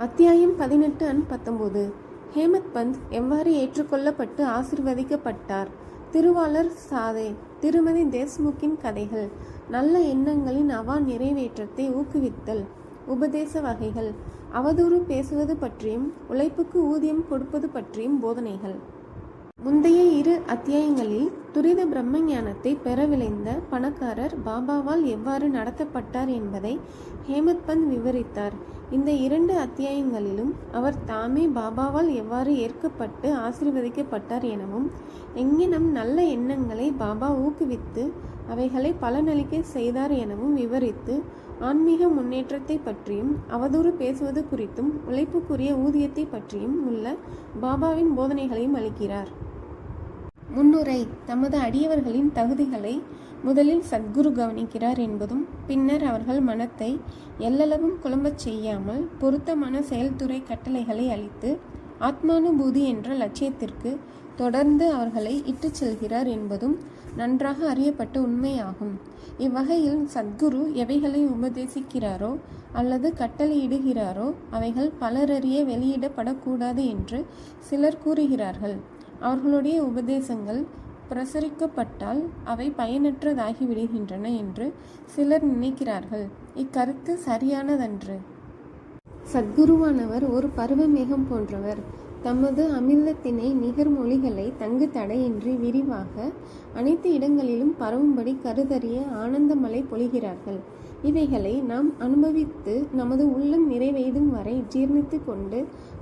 அத்தியாயம் 18-19. ஹேமத் பந்த் எவ்வாறு ஏற்றுக்கொள்ளப்பட்டு ஆசிர்வதிக்கப்பட்டார். திருவாளர் சாதே. திருமதி தேஷ்முக்கின் கதைகள். நல்ல எண்ணங்களின் அவா நிறைவேற்றத்தை ஊக்குவித்தல். உபதேச வகைகள். அவதூறு பேசுவது பற்றியும் உழைப்புக்கு ஊதியம் கொடுப்பது பற்றியும் போதனைகள். முந்தைய 2 அத்தியாயங்களில் துரித பிரம்ம ஞானத்தை பெற விளைந்த பணக்காரர் பாபாவால் எவ்வாறு நடத்தப்பட்டார் என்பதை ஹேமத் பந்த் விவரித்தார். இந்த 2 அத்தியாயங்களிலும் அவர் தாமே பாபாவால் எவ்வாறு ஏற்கப்பட்டு ஆசீர்வதிக்கப்பட்டார் எனவும், எங்கெனம் நல்ல எண்ணங்களை பாபா ஊக்குவித்து அவைகளை பலனளிக்க செய்தார் எனவும் விவரித்து, ஆன்மீக முன்னேற்றத்தை பற்றியும் அவதூறு பேசுவது குறித்தும் உழைப்புக்குரிய ஊதியத்தை பற்றியும் உள்ள பாபாவின் போதனைகளையும் அளிக்கிறார். முன்னுரை. தமது அடியவர்களின் தகுதிகளை முதலில் சத்குரு கவனிக்கிறார் என்பதும், பின்னர் அவர்கள் மனத்தை எல்லளவும் குழம்பச் செய்யாமல் பொருத்தமான செயல்துறை கட்டளைகளை அளித்து ஆத்மானுபூதி என்ற லட்சியத்திற்கு தொடர்ந்து அவர்களை இட்டுச் செல்கிறார் என்பதும் நன்றாக அறியப்பட்ட உண்மையாகும். இவ்வகையில் சத்குரு எவைகளை உபதேசிக்கிறாரோ அல்லது கட்டளையிடுகிறாரோ அவைகள் பலரறிய வெளியிடப்படக்கூடாது என்று சிலர் கூறுகிறார்கள். அவர்களுடைய உபதேசங்கள் பிரசுரிக்கப்பட்டால் அவை பயனற்றதாகிவிடுகின்றன என்று சிலர் நினைக்கிறார்கள். இக்கருத்து சரியானதன்று. சத்குருவானவர் ஒரு பருவமேகம் போன்றவர். தமது அமிர்தத்தினை நிகர் மொழிகளை தங்கு தடையின்றி விரிவாக அனைத்து இடங்களிலும் பரவும்படி கருதறிய ஆனந்தமலை பொழிகிறார்கள். இவைகளை நாம் அனுபவித்து நமது உள்ளம் நிறைவேதும் வரை ஜீர்ணித்து கொண்டு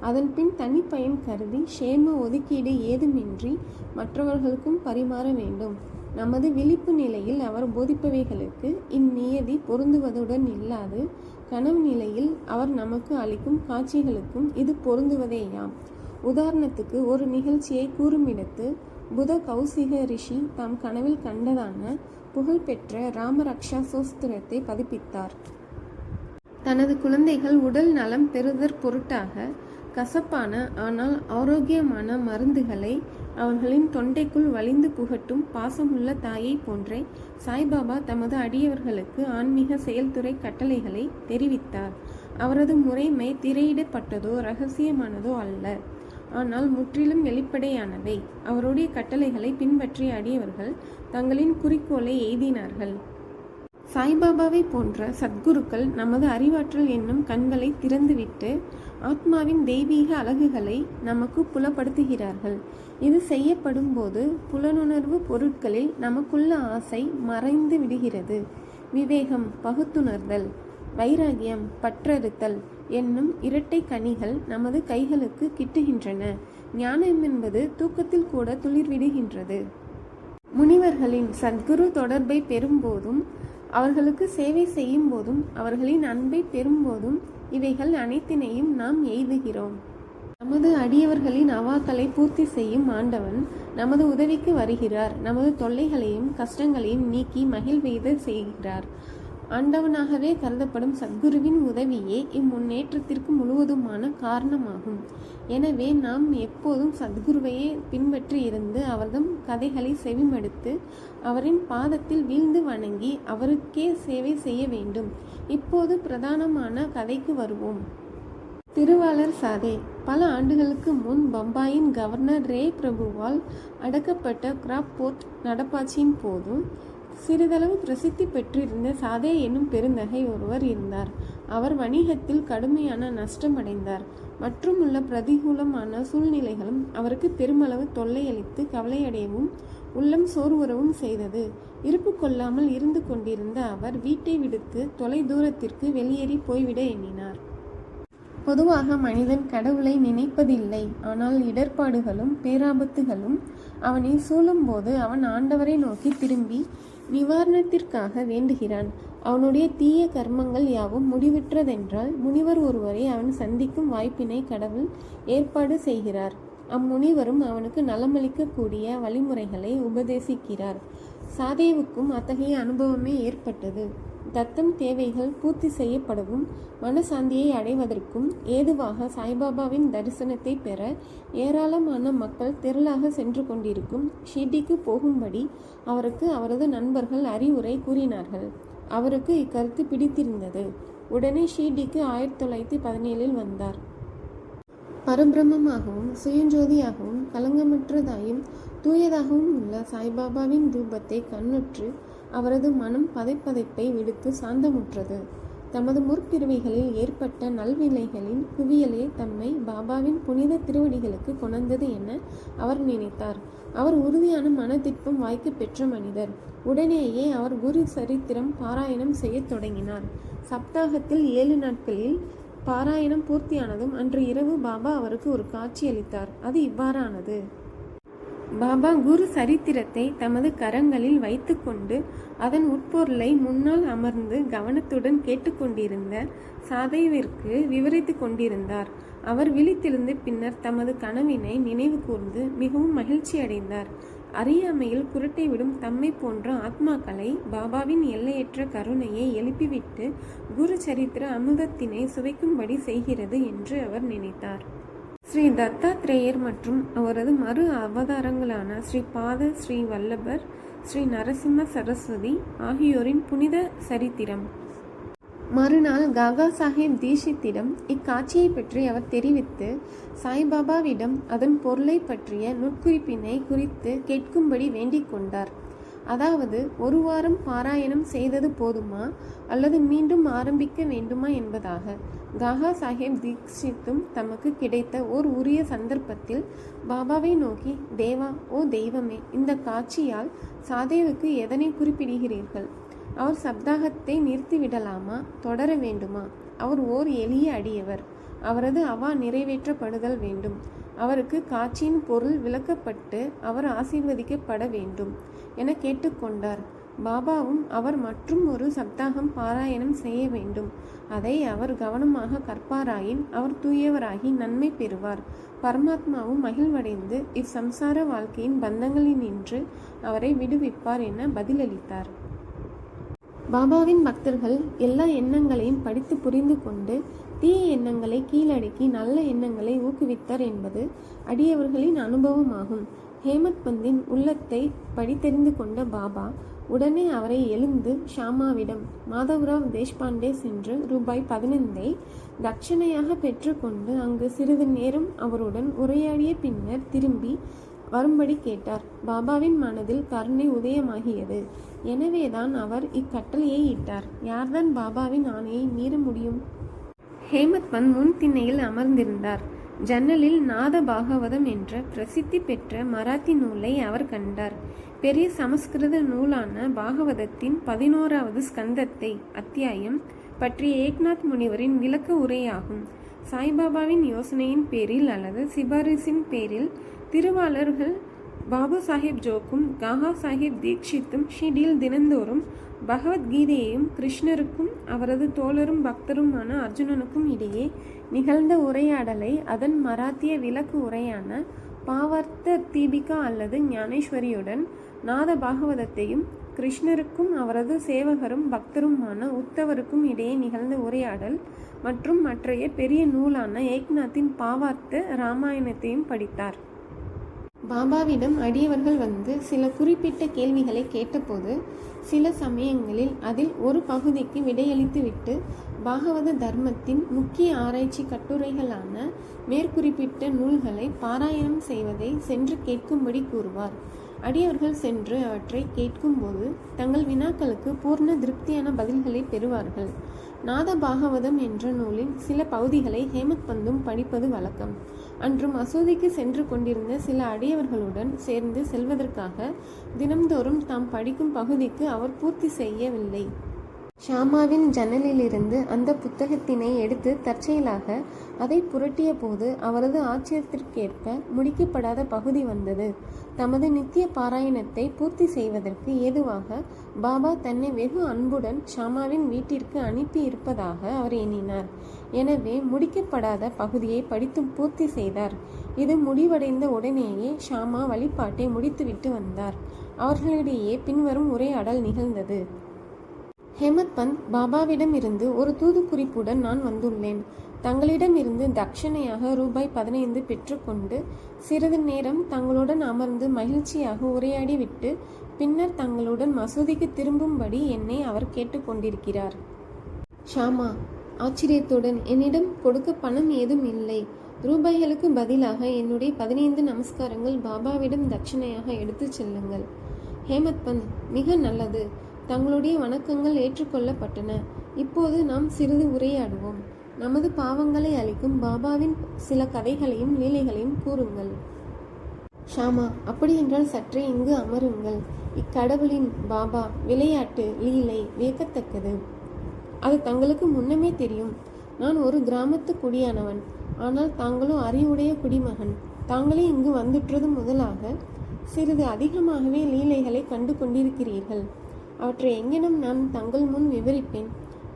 அதன் பின் தனிப்பயன் கருதி க்ஷேம ஒதுக்கீடு ஏதுமின்றி மற்றவர்களுக்கும் பரிமாற வேண்டும். நமது விழிப்பு நிலையில் அவர் போதிப்பவைகளுக்கு இந்நியதி பொருந்துவதுடன் இல்லாது, கனவு நிலையில் அவர் நமக்கு அளிக்கும் காட்சிகளுக்கும் இது பொருந்துவதேயாம். உதாரணத்துக்கு ஒரு நிகழ்ச்சியை கூறுமிடத்து, புத கௌசிக ரிஷி தாம் கனவில் கண்டதான புகழ்பெற்ற ராமரக்ஷா சோஸ்திரத்தை பதிப்பித்தார். தனது குழந்தைகள் உடல் நலம் பெறுதற் பொருட்டாக கசப்பான ஆனால் ஆரோக்கியமான மருந்துகளை அவர்களின் தொண்டைக்குள் வழிந்து புகட்டும் பாசமுள்ள தாயை போன்றே சாய்பாபா தமது அடியவர்களுக்கு ஆன்மீக செயல்துறை கட்டளைகளை தெரிவித்தார். அவரது முறைமை திரையிடப்பட்டதோ இரகசியமானதோ அல்ல, ஆனால் முற்றிலும் வெளிப்படையானவை. அவருடைய கட்டளைகளை பின்பற்றிய அடியவர்கள் தங்களின் குறிக்கோளை எய்தினார்கள். சாய்பாபாவை போன்ற சத்குருக்கள் நமது அறிவாற்றல் என்னும் கண்களை திறந்துவிட்டு ஆத்மாவின் தெய்வீக அழகுகளை நமக்கு புலப்படுத்துகிறார்கள். இது செய்யப்படும் போது புலனுணர்வு பொருட்களில் நமக்குள்ள ஆசை மறைந்து விடுகிறது. விவேகம், பகுத்துணர்தல், வைராகியம், பற்றறுத்தல் என்னும் இரட்டை கனிகள் நமது கைகளுக்கு கிட்டுகின்றன. ஞானம் என்பது தூக்கத்தில் கூட துளிர்விடுகின்றது. முனிவர்களின் சத்குரு தொடர்பை பெறும்போதும் அவர்களுக்கு சேவை செய்யும் போதும் அவர்களின் அன்பை பெறும்போதும் இவைகள் அனைத்தினையும் நாம் எய்துகிறோம். நமது அடியவர்களின் அவாக்களை பூர்த்தி செய்யும் ஆண்டவன் நமது உதவிக்கு வருகிறார். நமது தொல்லைகளையும் கஷ்டங்களையும் நீக்கி மகிழ்வெய்த செய்கிறார். ஆண்டவனாகவே கருதப்படும் சத்குருவின் உதவியே இம்முன்னேற்றத்திற்கு முழுவதுமான காரணமாகும். எனவே நாம் எப்போதும் சத்குருவையே பின்பற்றி இருந்து அவர்தம் கதைகளை செவிமடுத்து அவரின் பாதத்தில் வீழ்ந்து வணங்கி அவருக்கே சேவை செய்ய வேண்டும். இப்போது பிரதானமான கதைக்கு வருவோம். திருவாளர் சாதே. பல ஆண்டுகளுக்கு முன் பம்பாயின் கவர்னர் ரே பிரபுவால் அடக்கப்பட்ட கிராப்போர்ட் நடப்பாட்சியின் போதும் சிறிதளவு பிரசித்தி பெற்றிருந்த சாதே என்னும் பெருந்தகை ஒருவர் இருந்தார். அவர் வணிகத்தில் கடுமையான நஷ்டமடைந்தார். மற்றும் உள்ள பிரதிகூலமான சூழ்நிலைகளும் அவருக்கு பெருமளவு தொல்லையளித்து கவலையடையவும் உள்ளம் சோர்வுறவும் செய்தது. இருப்பு கொள்ளாமல் இருந்து கொண்டிருந்த அவர் வீட்டை விடுத்து தொலை தூரத்திற்கு வெளியேறி போய்விட எண்ணினார். பொதுவாக மனிதன் கடவுளை நினைப்பதில்லை. ஆனால் இடர்பாடுகளும் பேராபத்துகளும் அவனை சூழும்போது அவன் ஆண்டவரை நோக்கி திரும்பி நிவாரணத்திற்காக வேண்டுகிறான். அவனுடைய தீய கர்மங்கள் யாவும் முடிவுற்றதென்றால் முனிவர் ஒருவரை அவன் சந்திக்கும் வாய்ப்பினை கடவுள் ஏற்பாடு செய்கிறார். அம்முனிவரும் அவனுக்கு நலமளிக்கக்கூடிய வழிமுறைகளை உபதேசிக்கிறார். சாதேவுக்கும் அத்தகைய அனுபவமே ஏற்பட்டது. தத்தம் தேவைகள் பூர்த்தி செய்யப்படவும் மனசாந்தியை அடைவதற்கும் ஏதுவாக சாய்பாபாவின் தரிசனத்தை பெற ஏராளமான மக்கள் திரளாக சென்று கொண்டிருக்கும் ஷிர்டிக்கு போகும்படி அவருக்கு அவரது நண்பர்கள் அறிவுரை கூறினார்கள். அவருக்கு இக்கருத்து பிடித்திருந்தது. உடனே ஷீர்டிக்கு 1917 வந்தார். பரபிரம்மமாகவும் சுயஞ்சோதியாகவும் களங்கமற்றதாயும் தூயதாகவும் உள்ள சாய்பாபாவின் ரூபத்தை கண்ணுற்று அவரது மனம் பதைப்பதைப்பை விடுத்து சாந்தமுற்றது. தமது முற்பிறவிகளில் ஏற்பட்ட நல்வினைகளின் குவியலே தம்மை பாபாவின் புனித திருவடிகளுக்கு கொணர்ந்தது என அவர் நினைத்தார். அவர் உறுதியான மனதிற்பம் வாய்க்க பெற்ற மனிதர். உடனேயே அவர் குரு சரித்திரம் பாராயணம் செய்ய தொடங்கினார். சப்தாகத்தில் 7 நாட்களில் பாராயணம் பூர்த்தியானதும் அன்று இரவு பாபா அவருக்கு ஒரு காட்சி அளித்தார். அது இவ்வாறானது. பாபா குரு சரித்திரத்தை தமது கரங்களில் வைத்துக்கொண்டு அதன் உட்பொருளை முன்னால் அமர்ந்து கவனத்துடன் கேட்டுக்கொண்டிருந்த சாதைவிற்கு விவரித்து கொண்டிருந்தார். அவர் விழித்தெழுந்து பின்னர் தமது கனவினை நினைவு கூர்ந்து மிகவும் மகிழ்ச்சி அடைந்தார். அறியாமையில் குரட்டை விடும் தம்மை போன்ற ஆத்மாக்களை பாபாவின் எல்லையற்ற கருணையை எழுப்பிவிட்டு குரு சரித்திர அமுதத்தினை சுவைக்கும்படி செய்கிறது என்று அவர் நினைத்தார். ஸ்ரீ தத்தாத்ரேயர் மற்றும் அவரது மறு அவதாரங்களான ஸ்ரீ பாத, ஸ்ரீ வல்லபர், ஸ்ரீ நரசிம்ம சரஸ்வதி ஆகியோரின் புனித சரித்திரம். மறுநாள் காகா சாஹேப் தீஷித்திடம் இக்காட்சியை பற்றி அவர் தெரிவித்து சாய்பாபாவிடம் அதன் பொருளை பற்றிய நுட்குறிப்பினை குறித்து கேட்கும்படி வேண்டிக் கொண்டார். அதாவது, 1 வாரம் பாராயணம் செய்தது போதுமா அல்லது மீண்டும் ஆரம்பிக்க வேண்டுமா என்பதாக. காகா சாஹேப் தீக்ஷித்தும் தமக்கு கிடைத்த ஓர் உரிய சந்தர்ப்பத்தில் பாபாவை நோக்கி, தேவா, ஓ தெய்வமே, இந்த காட்சியால் சாதேவுக்கு எதனை குறிப்பிடுகிறீர்கள்? அவர் சப்தாகத்தை நிறுத்திவிடலாமா, தொடர வேண்டுமா? அவர் ஓர் எளிய அடியவர். அவரது அவா நிறைவேற்றப்படுதல் வேண்டும். அவருக்கு காட்சியின் பொருள் விளக்கப்பட்டு அவர் ஆசீர்வதிக்கப்பட வேண்டும் என கேட்டுக்கொண்டார். பாபாவும் அவர் மற்றும் ஒரு சப்தாகம் பாராயணம் செய்ய வேண்டும். அதை அவர் கவனமாக கற்பாராயின் அவர் தூயவராகி நன்மை பெறுவார். பரமாத்மாவும் மகிழ்வடைந்து இச்சம்சார வாழ்க்கையின் பந்தங்களினின்று அவரை விடுவிப்பார் என பதிலளித்தார். பாபாவின் பக்தர்கள் எல்லா எண்ணங்களையும் படித்து புரிந்து கொண்டு தீய எண்ணங்களை கீழடக்கி நல்ல எண்ணங்களை ஊக்குவித்தார் என்பது அடியவர்களின் அனுபவமாகும். ஹேமத் பந்தின் உள்ளத்தை படித்தெறிந்து கொண்ட பாபா உடனே அவரை எழுந்து ஷாமாவிடம் மாதவராவ் தேஷ்பாண்டே சென்று ₹15 தட்சணையாக பெற்றுக்கொண்டு அங்கு சிறிது நேரம் அவருடன் உரையாடிய பின்னர் திரும்பி வரும்படி கேட்டார். பாபாவின் மனதில் கருணை உதயமாகியது. எனவேதான் அவர் இக்கட்டளையை இட்டார். யார்தான் பாபாவின் ஆணையை மீற முடியும்? ஹேமத் பந்த் முன் திண்ணையில் அமர்ந்திருந்தார். ஜன்னலில் நாத பாகவதம் என்ற பிரசித்தி பெற்ற மராத்தி நூலை அவர் கண்டார். பெரிய சமஸ்கிருத நூலான பாகவதத்தின் 11வது ஸ்கந்தத்தை அத்தியாயம் பற்றிய ஏக்நாத் முனிவரின் விளக்க உரையாகும். சாய்பாபாவின் யோசனையின் பேரில் அல்லது சிபாரிசின் பேரில் திருவாளர்கள் பாபு சாஹேப் ஜோக்கும் காகா சாஹேப் தீக்ஷித்தும் ஷிர்டியில் தினந்தோறும் பகவத்கீதையையும் கிருஷ்ணருக்கும் அவரது தோழரும் பக்தருமான அர்ஜுனனுக்கும் இடையே நிகழ்ந்த உரையாடலை அதன் மராத்திய விளக்கு உரையான பாவர்த்த தீபிகா அல்லது ஞானேஸ்வரியுடன் நாத பாகவதத்தையும் கிருஷ்ணருக்கும் அவரது சேவகரும் பக்தருமான உத்தவருக்கும் இடையே நிகழ்ந்த உரையாடல் மற்றும் மற்றைய பெரிய நூலான ஏக்நாத்தின் பாவார்த்த இராமாயணத்தையும் படித்தார். பாபாவிடம் அடியவர்கள் வந்து சில குறிப்பிட்ட கேள்விகளை கேட்டபோது சில சமயங்களில் அதில் ஒரு பகுதிக்கு விடையளித்துவிட்டு பாகவத தர்மத்தின் முக்கிய ஆராய்ச்சி கட்டுரைகளான மேற்குறிப்பிட்ட நூல்களை பாராயணம் செய்வதை சென்று கேட்கும்படி கூறுவார். அடியவர்கள் சென்று அவற்றை கேட்கும்போது தங்கள் வினாக்களுக்கு பூர்ண திருப்தியான பதில்களை பெறுவார்கள். நாத பாகவதம் என்ற நூலின் சில பகுதிகளை ஹேமத் பந்தும் படிப்பது வழக்கம். அன்று மசூதிக்கு சென்று கொண்டிருந்த சில அடியவர்களுடன் சேர்ந்து செல்வதற்காக தினம்தோறும் தாம் படிக்கும் பகுதிக்கு அவர் பூர்த்தி செய்யவில்லை. ஷாமாவின் ஜன்னலிலிருந்து அந்த புத்தகத்தினை எடுத்து தற்செயலாக அதை புரட்டிய போது அவரது ஆச்சரியத்திற்கேற்ப முடிக்கப்படாத பகுதி வந்தது. தமது நித்திய பாராயணத்தை பூர்த்தி செய்வதற்கு ஏதுவாக பாபா தன்னை வெகு அன்புடன் ஷாமாவின் வீட்டிற்கு அனுப்பி இருப்பதாக அவர் எண்ணினார். எனவே முடிக்கப்படாத பகுதியை படித்து பூர்த்தி செய்தார். இது முடிவடைந்த உடனேயே ஷாமா வழிபாட்டை முடித்துவிட்டு வந்தார். அவர்களிடையே பின்வரும் உரையாடல் நிகழ்ந்தது. ஹேமத் பந்த், பாபாவிடம் இருந்து ஒரு தூது குறிப்புடன் நான் வந்துள்ளேன். தங்களிடம் இருந்து தட்சணையாக ₹15 பெற்றுக்கொண்டு சிறிது நேரம் தங்களுடன் அமர்ந்து மகிழ்ச்சியாக உரையாடிவிட்டு பின்னர் தங்களுடன் மசூதிக்கு திரும்பும்படி என்னை அவர் கேட்டுக்கொண்டிருக்கிறார். ஷாமா, ஆச்சரியத்துடன், என்னிடம் கொடுக்க பணம் ஏதும் இல்லை. ரூபாய்களுக்கு பதிலாக என்னுடைய 15 நமஸ்காரங்கள் பாபாவிடம் தட்சிணையாக எடுத்துச் செல்லுங்கள். ஹேமத் பந்த், மிக நல்லது. தங்களுடைய வணக்கங்கள் ஏற்றுக்கொள்ளப்பட்டன. இப்போது நாம் சிறிது உரையாடுவோம். நமது பாவங்களை அளிக்கும் பாபாவின் சில கதைகளையும் லீலைகளையும் கூறுங்கள். ஷாமா, அப்படியென்றால் சற்றே இங்கு அமருங்கள். இக்கடவுளின் பாபா விளையாட்டு லீலை வியக்கத்தக்கது. அது தங்களுக்கு முன்னமே தெரியும். நான் ஒரு கிராமத்து குடியானவன். ஆனால் தாங்களோ அறிவுடைய குடிமகன். தாங்களே இங்கு வந்துற்றது முதலாக சிறிது அதிகமாகவே லீலைகளை கண்டு கொண்டிருக்கிறீர்கள். அவற்றை எங்கெனும் நான் தங்கள் முன் விவரிப்பேன்.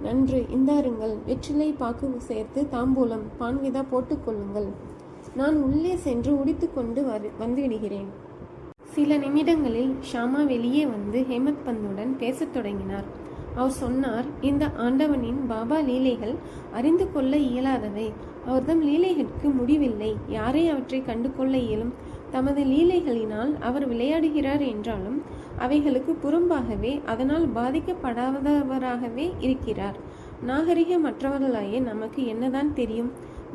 நன்று, இந்தாருங்கள். வெற்றிலை பாக்கு சேர்த்து தாம்பூலம் பான்விதா போட்டுக்கொள்ளுங்கள். நான் உள்ளே சென்று உடித்து கொண்டு வந்துவிடுகிறேன். சில நிமிடங்களில் ஷாமா வெளியே வந்து ஹேமத் பந்துடன் பேசத் தொடங்கினார். அவர் சொன்னார், இந்த ஆண்டவனின் பாபா லீலைகள் அறிந்து கொள்ள இயலாதவை. அவர்தம் லீலைகளுக்கு முடிவில்லை. யாரை அவற்றை கண்டு கொள்ள இயலும்? தமது லீலைகளினால் அவர் விளையாடுகிறார் என்றாலும் அவைகளுக்கு புறம்பாகவே அதனால் பாதிக்கப்படாதவராகவே இருக்கிறார். நாகரிகமற்றவர்களாய நமக்கு என்னதான் தெரியும்?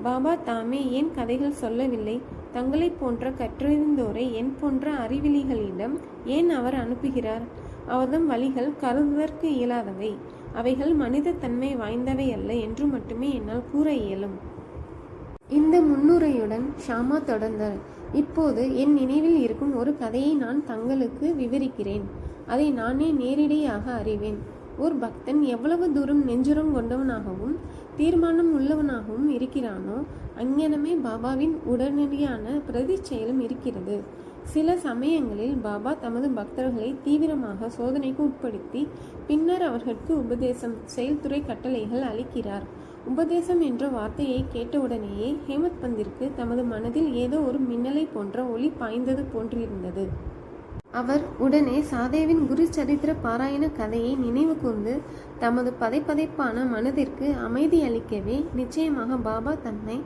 பாபா தாமே ஏன் கதைகள் சொல்லவில்லை? தங்களை போன்ற கற்றறிந்தோரை என் போன்ற அறிவிலிகளிடம் ஏன் அவர் அனுப்புகிறார்? அவர்தம் வழிகள் கருதுவதற்கு இயலாதவை. அவைகள் மனித தன்மை வாய்ந்தவை அல்ல என்று மட்டுமே என்னால் கூற இயலும். இந்த முன்னுரையுடன் ஷாமா தொடர்ந்தார். இப்போது என் நினைவில் இருக்கும் ஒரு கதையை நான் தங்களுக்கு விவரிக்கிறேன். அதை நானே நேரிடையாக அறிவேன். ஓர் பக்தன் எவ்வளவு தூரம் நெஞ்சுரம் கொண்டவனாகவும் தீர்மானம் உள்ளவனாகவும் இருக்கிறானோ அங்ஙனமே பாபாவின் உடனடியான பிரதி செயலும் இருக்கிறது. சில சமயங்களில் பாபா தமது பக்தர்களை தீவிரமாக சோதனைக்கு உட்படுத்தி பின்னர் அவர்களுக்கு உபதேசம், செயல்துறை கட்டளைகள் அளிக்கிறார். உபதேசம் என்ற வார்த்தையை கேட்டவுடனேயே ஹேமத் பந்திற்கு தமது மனதில் ஏதோ ஒரு மின்னலை போன்ற ஒளி பாய்ந்தது போன்றிருந்தது. அவர் உடனே சாதேவின் குரு சரித்திர பாராயண கதையை நினைவு கூர்ந்து தமது பதைப்பதைப்பான மனதிற்கு அமைதி அளிக்கவே நிச்சயமாக பாபா தன்னை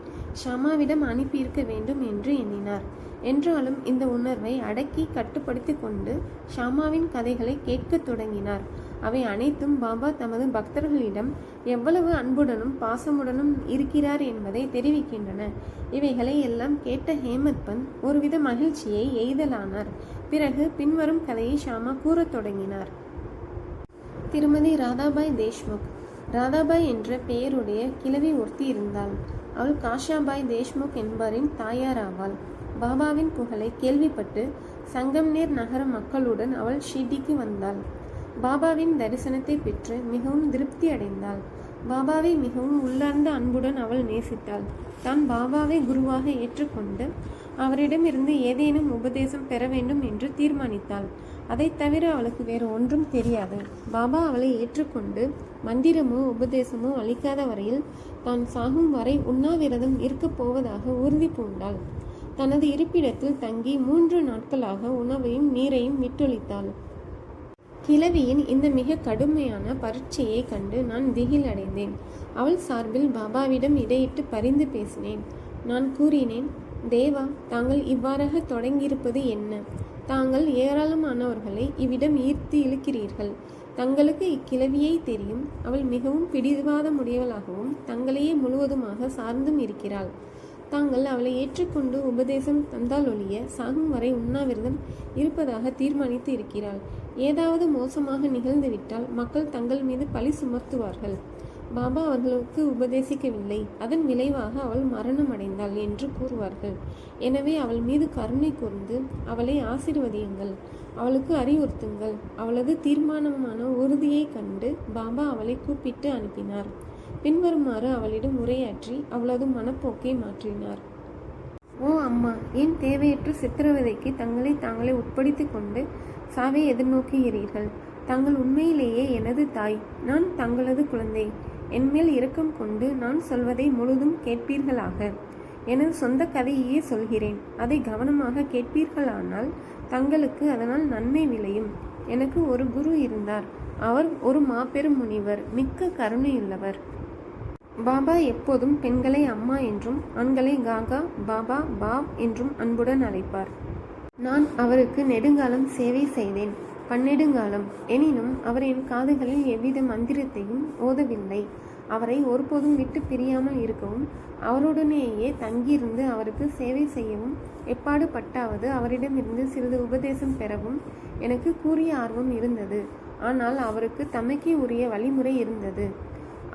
ஷாமாவிடம் அனுப்பியிருக்க வேண்டும் என்று எண்ணினார். என்றாலும் இந்த உணர்வை அடக்கி கட்டுப்படுத்தி கொண்டு ஷாமாவின் கதைகளை கேட்கத் தொடங்கினார். அவை அனைத்தும் பாபா தமது பக்தர்களிடம் எவ்வளவு அன்புடனும் பாசமுடனும் இருக்கிறார் என்பதை தெரிவிக்கின்றன. இவைகளை எல்லாம் கேட்ட ஹேமத் பந்த் ஒருவித மகிழ்ச்சியை எய்தலானார். பிறகு பின்வரும் கதையை ஷாமா கூறத் தொடங்கினார். திருமதி ராதாபாய் தேஷ்முக். ராதாபாய் என்ற பெயருடைய கிழவி ஒருத்தி இருந்தாள். அவள் காஷாபாய் தேஷ்முக் என்பவரின் தாயாராவாள். பாபாவின் புகழை கேள்விப்பட்டு சங்கம்நேர் நகர மக்களுடன் அவள் ஷிர்டிக்கு வந்தாள். பாபாவின் தரிசனத்தை பெற்று மிகவும் திருப்தி அடைந்தாள். பாபாவை மிகவும் உள்ளார்ந்த அன்புடன் அவள் நேசித்தாள். தான் பாபாவை குருவாக ஏற்றுக்கொண்டு அவரிடமிருந்து ஏதேனும் உபதேசம் பெற வேண்டும் என்று தீர்மானித்தாள். அதை தவிர அவளுக்கு வேறு ஒன்றும் தெரியாது. பாபா அவளை ஏற்றுக்கொண்டு மந்திரமோ உபதேசமோ அளிக்காத வரையில் தான் சாகும் வரை உண்ணாவிரதம் இருக்கப் போவதாக உறுதி பூண்டாள். தனது இருப்பிடத்தில் தங்கி 3 நாட்களாக உணவையும் நீரையும் விட்டொழித்தாள். கிழவியின் இந்த மிக கடுமையான பரீட்சையை கண்டு நான் திகில் அடைந்தேன். அவள் சார்பில் பாபாவிடம் இடையிட்டு பரிந்து பேசினேன். நான் கூறினேன், தேவா, தாங்கள் இவ்வாறாக தொடங்கியிருப்பது என்ன? தாங்கள் ஏராளமானவர்களை இவ்விடம் ஈர்த்து இழுக்கிறீர்கள். தங்களுக்கு இக்கிழவியை தெரியும். அவள் மிகவும் பிடிவாதமுடையவளாகவும் தங்களையே முழுவதுமாக சார்ந்தும் இருக்கிறாள். தாங்கள் அவளை ஏற்றுக்கொண்டு உபதேசம் தந்தால் ஒழிய சாகும் வரை உண்ணாவிரதம் இருப்பதாக தீர்மானித்து இருக்கிறாள். ஏதாவது மோசமாக நிகழ்ந்துவிட்டால் மக்கள் தங்கள் மீது பழி சுமத்துவார்கள். பாபா அவர்களுக்கு உபதேசிக்கவில்லை, அதன் விளைவாக அவள் மரணம் அடைந்தாள் என்று கூறுவார்கள். எனவே அவள் மீது கருணை கூர்ந்து அவளை ஆசீர்வதியுங்கள், அவளுக்கு அறிவுறுத்துங்கள். அவளது தீர்மானமான உறுதியை கண்டு பாபா அவளை கூப்பிட்டு அனுப்பினார். பின்வருமாறு அவளிடம் உரையாற்றி அவளது மனப்போக்கை மாற்றினார். ஓ அம்மா, ஏன் தேவையற்ற சித்திரவதைக்கு தங்களை தாங்களே உட்படுத்தி கொண்டு சாவை எதிர்நோக்குகிறீர்கள்? தாங்கள் உண்மையிலேயே எனது தாய். நான் தங்களது குழந்தை. என்மேல் இரக்கம் கொண்டு நான் சொல்வதை முழுதும் கேட்பீர்களாக. எனது சொந்த கதையே சொல்கிறேன். அதை கவனமாக கேட்பீர்களானால் தங்களுக்கு அதனால் நன்மை விளையும். எனக்கு ஒரு குரு இருந்தார். அவர் ஒரு மாபெரும் முனிவர், மிக்க கருணையுள்ளவர். பாபா எப்போதும் பெண்களை அம்மா என்றும் ஆண்களை காகா, பாபா, பாப் என்றும் அன்புடன் அழைப்பார். நான் அவருக்கு நெடுங்காலம் சேவை செய்தேன், பன்னெடுங்காலம். எனினும் அவர் என் காதுகளில் எவ்வித மந்திரத்தையும் ஓதவில்லை. அவரை ஒருபோதும் விட்டு பிரியாமல் இருக்கவும், அவருடனேயே தங்கியிருந்து அவருக்கு சேவை செய்யவும் எப்பாடுபட்டாவது அவரிடமிருந்து சிறிது உபதேசம் பெறவும் எனக்கு கூறிய ஆர்வம் இருந்தது. ஆனால் அவருக்கு தமக்கே உரிய வழிமுறை இருந்தது.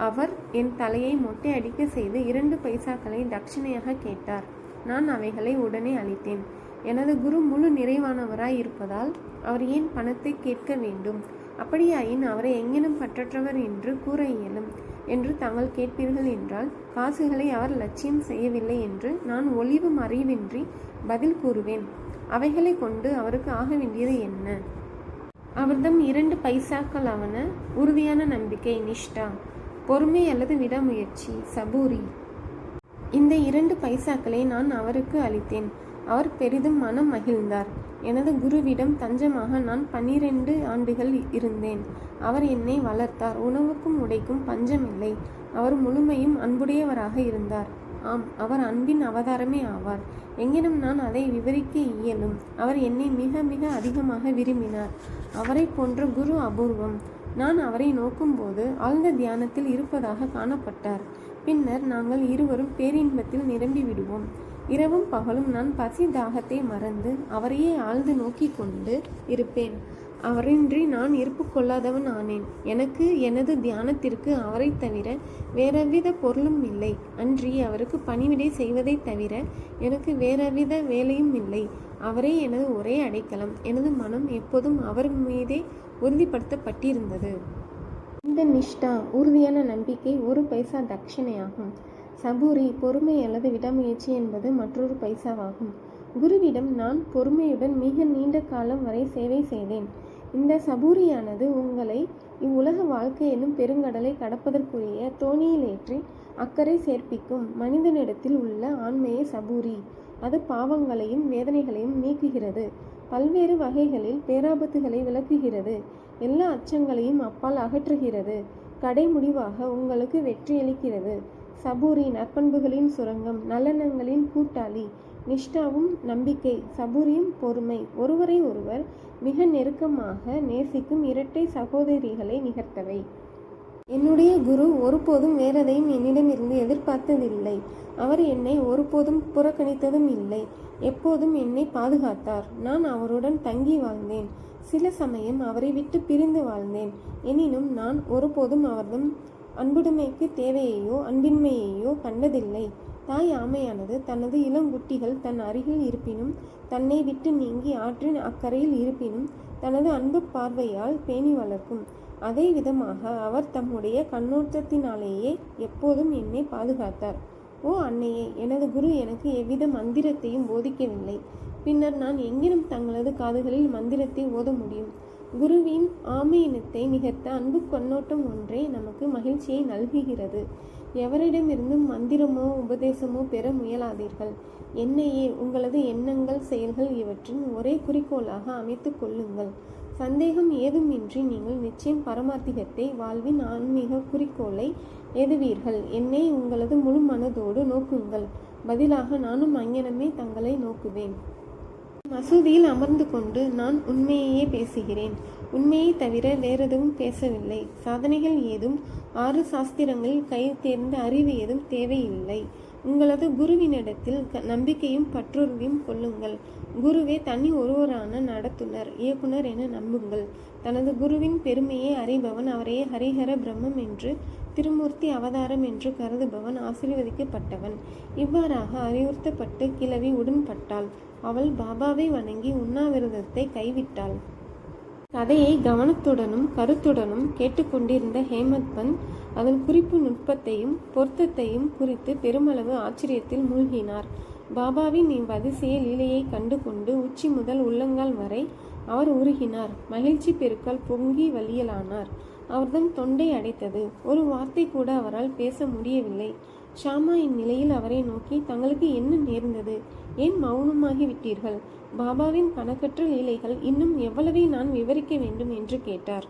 அவர் என் தலையை மொட்டை அடிக்க செய்து 2 பைசாக்களை தட்சிணையாக கேட்டார். நான் அவைகளை உடனே அளித்தேன். எனது குரு முழு நிறைவானவராய் இருப்பதால் அவர் ஏன் பணத்தை கேட்க வேண்டும்? அப்படியாயின் அவரை எங்கெனும் பற்றற்றவர் என்று கூற இயலும் என்று தாங்கள் கேட்பீர்கள் என்றால், காசுகளை அவர் லட்சியம் செய்யவில்லை என்று நான் ஒளிவு மறைவின்றி பதில் கூறுவேன். அவைகளை கொண்டு அவருக்கு ஆக வேண்டியது என்ன? அவர்தம் 2 பைசாக்களாவன உறுதியான நம்பிக்கை, நிஷ்டா, பொறுமை அல்லது விடாமுயற்சி, சபூரி. இந்த 2 பைசாக்களை நான் அவருக்கு அளித்தேன். அவர் பெரிதும் மனம் மகிழ்ந்தார். எனது குருவிடம் தஞ்சமாக நான் 12 ஆண்டுகள் இருந்தேன். அவர் என்னை வளர்த்தார். உணவுக்கும் உடைக்கும் பஞ்சமில்லை. அவர் முழுமையும் அன்புடையவராக இருந்தார். ஆம், அவர் அன்பின் அவதாரமே ஆவார். எங்கெனும் நான் அதை விவரிக்க இயலும். அவர் என்னை மிக மிக அதிகமாக விரும்பினார். அவரை போன்ற குரு அபூர்வம். நான் அவரை நோக்கும்போது ஆழ்ந்த தியானத்தில் இருப்பதாக காணப்பட்டார். பின்னர் நாங்கள் இருவரும் பேரின்பத்தில் நிரம்பி விடுவோம். இரவும் பகலும் நான் பசி தாகத்தை மறந்து அவரையே ஆழ்ந்து நோக்கி கொண்டு இருப்பேன். அவரின்றி நான் இருப்பு கொள்ளாதவன் ஆனேன். எனக்கு எனது தியானத்திற்கு அவரை தவிர வேறெவ்வித பொருளும் இல்லை. அன்றி அவருக்கு பணிவிடை செய்வதை தவிர எனக்கு வேறெவ்வித வேலையும் இல்லை. அவரே எனது ஒரே அடைக்கலம். எனது மனம் எப்போதும் அவர் மீதே உறுதிப்படுத்தப்பட்டிருந்தது. இந்த நிஷ்டா, உறுதியான நம்பிக்கை 1 பைசா தட்சிணையாகும். சபூரி, பொறுமை அல்லது விடாமுயற்சி என்பது மற்றொரு பைசாவாகும். குருவிடம் நான் பொறுமையுடன் மிக நீண்ட காலம் வரை சேவை செய்தேன். இந்த சபூரியானது உங்களை இவ்வுலக வாழ்க்கை என்னும் பெருங்கடலை கடப்பதற்குரிய தோணியில் ஏற்றி அக்கறை சேர்ப்பிக்கும். மனிதனிடத்தில் உள்ள ஆண்மையே சபூரி. அது பாவங்களையும் வேதனைகளையும் நீக்குகிறது. பல்வேறு வகைகளில் பேராபத்துகளை விலக்குகிறது. எல்லா அச்சங்களையும் அப்பால் அகற்றுகிறது. கடைமுடிவாக உங்களுக்கு வெற்றியளிக்கிறது. சபூரி நற்பண்புகளின் சுரங்கம், நல்லெண்ணங்களின் கூட்டாளி. நிஷ்டாவும் நம்பிக்கை, சபூரியும் பொறுமை, ஒருவரை ஒருவர் மிக நெருக்கமாக நேசிக்கும் இரட்டை சகோதரிகளை நிகர்த்தவை. என்னுடைய குரு ஒருபோதும் வேறெதையும் என்னிடமிருந்து எதிர்பார்த்ததில்லை. அவர் என்னை ஒருபோதும் புறக்கணித்ததும் இல்லை. எப்போதும் என்னை பாதுகாத்தார். நான் அவருடன் தங்கி வாழ்ந்தேன். சில சமயம் அவரை விட்டு பிரிந்து வாழ்ந்தேன். எனினும் நான் ஒருபோதும் அவர்தம் அன்புடைமைக்கு தேவையையோ அன்பின்மையையோ கண்டதில்லை. தாய் ஆமையானது தனது இளங்குட்டிகள் தன் அருகில் இருப்பினும், தன்னை விட்டு நீங்கி ஆற்றின் அக்கறையில் இருப்பினும் தனது அன்பு பார்வையால் பேணி வளர்க்கும். அதே விதமாக அவர் தம்முடைய கண்ணோட்டத்தினாலேயே எப்போதும் என்னை பாதுகாத்தார். ஓ அன்னையே, எனது குரு எனக்கு எவ்வித மந்திரத்தையும் போதிக்கவில்லை. பின்னர் நான் எங்கினும் தங்களது காதுகளில் மந்திரத்தை ஓத முடியும்? குருவின் ஆமையினத்தை நிகர்த்த அன்பு கண்ணோட்டம் ஒன்றே நமக்கு மகிழ்ச்சியை நல்குகிறது. எவரிடமிருந்தும் மந்திரமோ உபதேசமோ பெற முயலாதீர்கள். என்னையே உங்களது எண்ணங்கள், செயல்கள் இவற்றின் ஒரே குறிக்கோளாக அமைத்து கொள்ளுங்கள். சந்தேகம் ஏதுமின்றி நீங்கள் நிச்சயம் பரமார்த்திகத்தை, வாழ்வின் ஆன்மீக குறிக்கோளை எதுவீர்கள். என்னை உங்களது முழு மனதோடு நோக்குங்கள். பதிலாக நானும் அங்ஙனமே தங்களை நோக்குவேன். மசூதியில் அமர்ந்து கொண்டு நான் உண்மையையே பேசுகிறேன். உண்மையை தவிர வேறெதுவும் பேசவில்லை. சாதனைகள் ஏதும், 6 சாஸ்திரங்களில் கை தேர்ந்த அறிவு ஏதும் தேவையில்லை. உங்களது குருவினிடத்தில் நம்பிக்கையும் பற்றுறுதியும் கொள்ளுங்கள். குருவே தனி ஒருவரான நடத்துனர், இயக்குனர் என நம்புங்கள். தனது குருவின் பெருமையை அறிபவன், அவரையே ஹரிஹர பிரம்மம் என்று, திருமூர்த்தி அவதாரம் என்று கருதுபவன் ஆசீர்வதிக்கப்பட்டவன். இவ்வாறாக அறிவுறுத்தப்பட்டு கிழவி உடன்பட்டாள். அவள் பாபாவை வணங்கி உண்ணாவிரதத்தை கைவிட்டாள். கதையை கவனத்துடனும் கருத்துடனும் கேட்டுக்கொண்டிருந்த ஹேமத் பந்த் அதன் குறிப்பு நுட்பத்தையும் பொருத்தத்தையும் குறித்து பெருமளவு ஆச்சரியத்தில் மூழ்கினார். பாபாவின் இவ்வதிசய லீலையை கண்டு கொண்டு உச்சி முதல் உள்ளங்கால் வரை அவர் உருகினார். மகிழ்ச்சி பெருக்கால் பொங்கி வழியலானார். அவர்தம் தொண்டை அடைத்தது. ஒரு வார்த்தை கூட அவரால் பேச முடியவில்லை. ஷாமா இந்நிலையில் அவரை நோக்கி, தங்களுக்கு என்ன நேர்ந்தது? ஏன் மௌனமாகி விட்டீர்கள்? பாபாவின் கணக்கற்ற லீலைகள் இன்னும் எவ்வளவை நான் விவரிக்க வேண்டும் என்று கேட்டார்.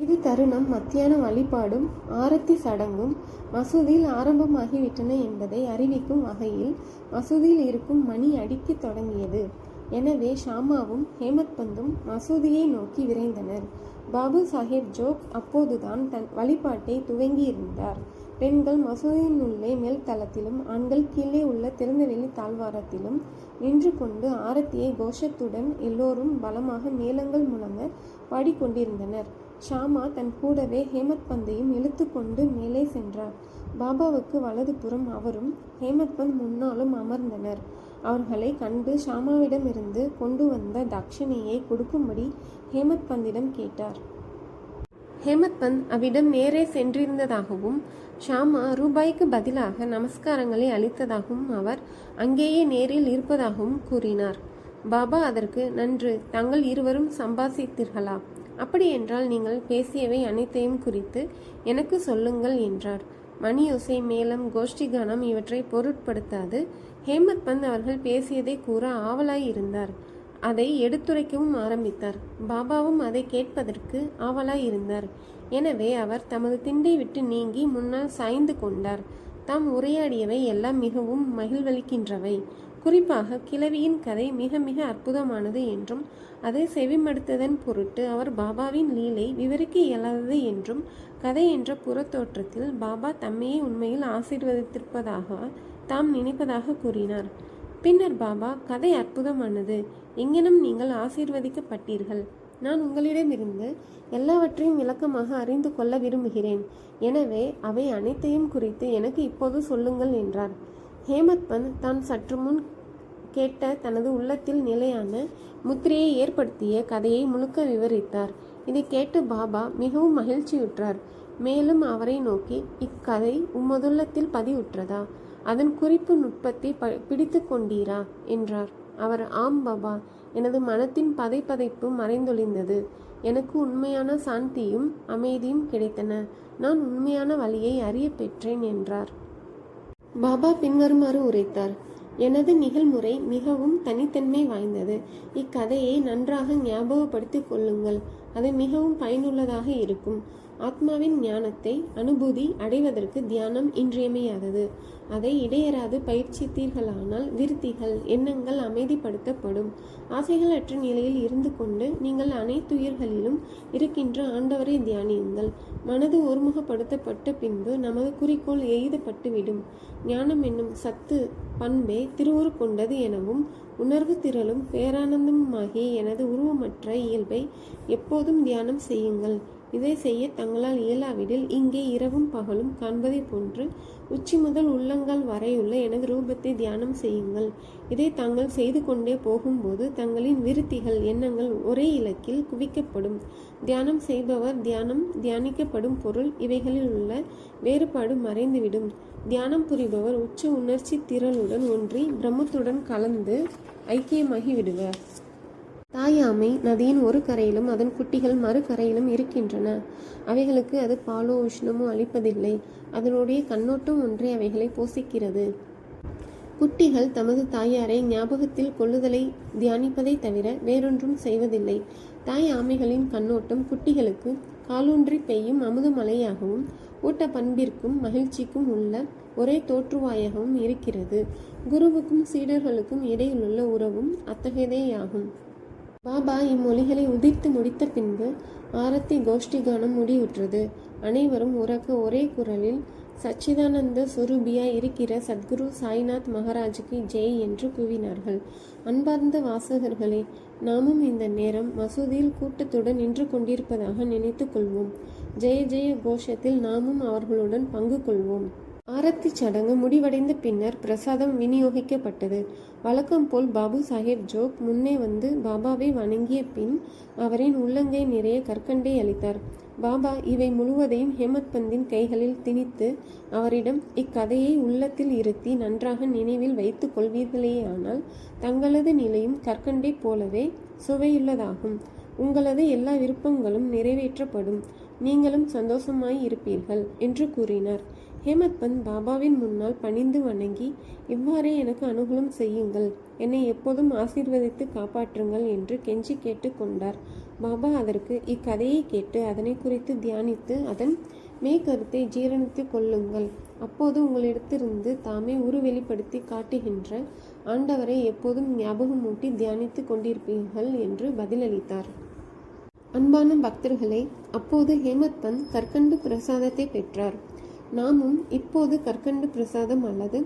இது தருணம் மத்தியான வழிபாடும் ஆரத்தி சடங்கும் மசூதியில் ஆரம்பமாகிவிட்டன என்பதை அறிவிக்கும் வகையில் மசூதியில் இருக்கும் மணி அடிக்க தொடங்கியது. எனவே ஷாமாவும் ஹேமத் பந்தும் மசூதியை நோக்கி விரைந்தனர். பாபு சாஹேப் ஜோக் அப்போதுதான் தன் வழிபாட்டை துவங்கியிருந்தார். பெண்கள் மசூதியின் உள்ளே மேல் தளத்திலும் ஆண்கள் கீழே உள்ள திறந்தவெளி தாழ்வாரத்திலும் நின்று கொண்டு ஆரத்தியை கோஷத்துடன் எல்லோரும் பலமாக மேளங்கள் முழங்க பாடிக்கொண்டிருந்தனர். ஷாமா தன் கூடவே ஹேமத் பந்தையும் இழுத்து கொண்டு மேலே சென்றார். பாபாவுக்கு வலது புறம் அவரும் ஹேமத் பந்த் முன்னாலும் அமர்ந்தனர். அவர்களை கண்டு ஷாமாவிடமிருந்து கொண்டு வந்த தட்சிணையை கொடுக்கும்படி ஹேமத் பந்திடம் கேட்டார். ஹேமத் பந்த் அவ்விடம் நேரே சென்றிருந்ததாகவும் ஷாமா ரூபாய்க்கு பதிலாக நமஸ்காரங்களை அளித்ததாகவும் அவர் அங்கேயே நேரில் இருப்பதாகவும் கூறினார். பாபா அதற்கு, நன்று, தாங்கள் இருவரும் சம்பாசித்தீர்களா? அப்படியென்றால் நீங்கள் பேசியவை அனைத்தையும் குறித்து எனக்கு சொல்லுங்கள் என்றார். மணியோசை, மேளம், கோஷ்டி கானம் இவற்றை பொருட்படுத்தாது ஹேமத் பந்த் அவர்கள் பேசியதை கூற ஆவலாய் இருந்தார். அதை எடுத்துரைக்கவும் ஆரம்பித்தார். பாபாவும் அதை கேட்பதற்கு ஆவலாய் இருந்தார். எனவே அவர் தமது திண்டை விட்டு நீங்கி முன்னால் சாய்ந்து கொண்டார். தாம் உரையாடியவை எல்லாம் மிகவும் மகிழ்வளிக்கின்றவை. குறிப்பாக கிழவியின் கதை மிக மிக அற்புதமானது என்றும் அதை செவிமடுத்ததன் பொருட்டு அவர் பாபாவின் லீலை விவரிக்க இயலாதது என்றும் கதை என்ற புறத்தோற்றத்தில் பாபா தம்மையே உண்மையில் ஆசீர்வதித்திருப்பதாக தாம் நினைப்பதாக கூறினார். பின்னர் பாபா, கதை அற்புதமானது, எங்கெனும் நீங்கள் ஆசீர்வதிக்கப்பட்டீர்கள். நான் உங்களிடமிருந்து எல்லாவற்றையும் விளக்கமாக அறிந்து கொள்ள விரும்புகிறேன். எனவே அவை அனைத்தையும் குறித்து எனக்கு இப்போது சொல்லுங்கள் என்றார். ஹேமத் பந்த் தான் சற்று முன் கேட்ட தனது உள்ளத்தில் நிலையான முத்திரையை ஏற்படுத்திய கதையை முழுக்க விவரித்தார். இதை கேட்டு பாபா மிகவும் மகிழ்ச்சியுற்றார். மேலும் அவரை நோக்கி, இக்கதை உம்மதுள்ளத்தில் பதிவுற்றதா? அதன் குறிப்பு நுட்பத்தை பிடித்து கொண்டீரா என்றார். அவர், ஆம் பாபா, எனது மனத்தின் பதைப்பதைப்பு மறைந்தொழிந்தது. எனக்கு உண்மையான சாந்தியும் அமைதியும் கிடைத்தன. நான் உண்மையான வழியை அறிய பெற்றேன் என்றார். பாபா பின்வருமாறு உரைத்தார். எனது நிகழ்முறை மிகவும் தனித்தன்மை வாய்ந்தது. இக்கதையை நன்றாக ஞாபகப்படுத்திக் கொள்ளுங்கள். அது மிகவும் பயனுள்ளதாக இருக்கும். ஆத்மாவின் ஞானத்தை அனுபூதி அடைவதற்கு தியானம் இன்றியமையாதது. அதை இடையறாது பயிற்சித்தீர்களானால் விருத்திகள், எண்ணங்கள் அமைதிப்படுத்தப்படும். ஆசைகள் அற்ற நிலையில் இருந்து கொண்டு நீங்கள் அனைத்துயிர்களிலும் இருக்கின்ற ஆண்டவரை தியானியுங்கள். மனது ஒருமுகப்படுத்தப்பட்ட பின்பு நமது குறிக்கோள் எய்தப்பட்டுவிடும். ஞானம் என்னும் சத்து பண்பே திருவுரு கொண்டது எனவும் உணர்வு திரளும் பேரானந்தமுமாகிய எனது உருவமற்ற இயல்பை எப்போதும் தியானம் செய்யுங்கள். இதை செய்ய தங்களால் இயலாவிடில் இங்கே இரவும் பகலும் காண்பதை போன்று உச்சி முதல் உள்ளங்கால் வரையுள்ள எனது ரூபத்தை தியானம் செய்யுங்கள். இதை தாங்கள் செய்து கொண்டே போகும்போது தங்களின் விருத்திகள், எண்ணங்கள் ஒரே இலக்கில் குவிக்கப்படும். தியானம் செய்பவர், தியானிக்கப்படும் பொருள் இவைகளில் உள்ள வேறுபாடு மறைந்துவிடும். தியானம் புரிபவர் உச்ச உணர்ச்சி திரளுடன் ஒன்றி பிரம்மத்துடன் கலந்து ஐக்கியமாகி விடுவர். தாயாமை நதியின் ஒரு கரையிலும் அதன் குட்டிகள் மறு கரையிலும் இருக்கின்றன. அவைகளுக்கு அது பாலோ உஷ்ணமோ அளிப்பதில்லை. அதனுடைய கண்ணோட்டம் ஒன்றே அவைகளை போஷிக்கிறது. குட்டிகள் தமது தாயாரை ஞாபகத்தில் கொள்ளுதலை தியானிப்பதை தவிர வேறொன்றும் செய்வதில்லை. தாய் ஆமைகளின் கண்ணோட்டம் குட்டிகளுக்கு காலூன்றி பெய்யும் அமுதமலையாகவும் ஊட்ட பண்பிற்கும் மகிழ்ச்சிக்கும் உள்ள ஒரே தோற்றுவாயாகவும் இருக்கிறது. குருவுக்கும் சீடர்களுக்கும் இடையிலுள்ள உறவும் அத்தகையதேயாகும். பாபா இம்மொழிகளை உதிர்த்து முடித்த பின்பு ஆரத்தி கோஷ்டி கானம் முடிவுற்றது. அனைவரும் உறக்க ஒரே குரலில், சச்சிதானந்த சுரூபியாய் இருக்கிற சத்குரு சாய்நாத் மகாராஜுக்கு ஜெய் என்று கூவினார்கள். அன்பார்ந்த வாசகர்களே, நாமும் இந்த நேரம் மசூதியில் கூட்டத்துடன் நின்று கொண்டிருப்பதாக நினைத்து கொள்வோம். ஜெய ஜெய கோஷத்தில் நாமும் அவர்களுடன் பங்கு கொள்வோம். ஆரத்தி சடங்கு முடிவடைந்த பின்னர் பிரசாதம் விநியோகிக்கப்பட்டது. வழக்கம் போல் பாபு சாஹேப் ஜோக் முன்னே வந்து பாபாவை வணங்கிய பின் அவரின் உள்ளங்கை நிறைய கற்கண்டை அளித்தார். பாபா இவை முழுவதையும் ஹேமத் பந்தின் கைகளில் திணித்து அவரிடம், இக்கதையை உள்ளத்தில் இருத்தி நன்றாக நினைவில் வைத்துக் கொள்வீர்களேயானால் தங்களது நிலையும் கற்கண்டை போலவே சுவையுள்ளதாகும். உங்களது எல்லா விருப்பங்களும் நிறைவேற்றப்படும். நீங்களும் சந்தோஷமாய் இருப்பீர்கள் என்று கூறினார். ஹேமத் பந்த் பாபாவின் முன்னால் பணிந்து வணங்கி, இவ்வாறே எனக்கு அனுகூலம் செய்யுங்கள், என்னை எப்போதும் ஆசீர்வதித்து காப்பாற்றுங்கள் என்று கெஞ்சி கேட்டு கொண்டார். பாபா அதற்கு, இக்கதையை கேட்டு அதனை குறித்து தியானித்து அதன் மெய்கருத்தை ஜீரணித்து கொள்ளுங்கள். அப்போது உங்களிடத்திலிருந்து தாமே வெளிப்படுத்தி காட்டுகின்ற ஆண்டவரை எப்போதும் ஞாபகமூட்டி தியானித்து கொண்டிருப்பீர்கள் என்று பதிலளித்தார். அன்பான பக்தர்களே, அப்போது ஹேமத் பந்த் கற்கண்டு பிரசாதத்தை பெற்றார். நாமும் இப்போது கற்கண்டு பிரசாதம் அல்லது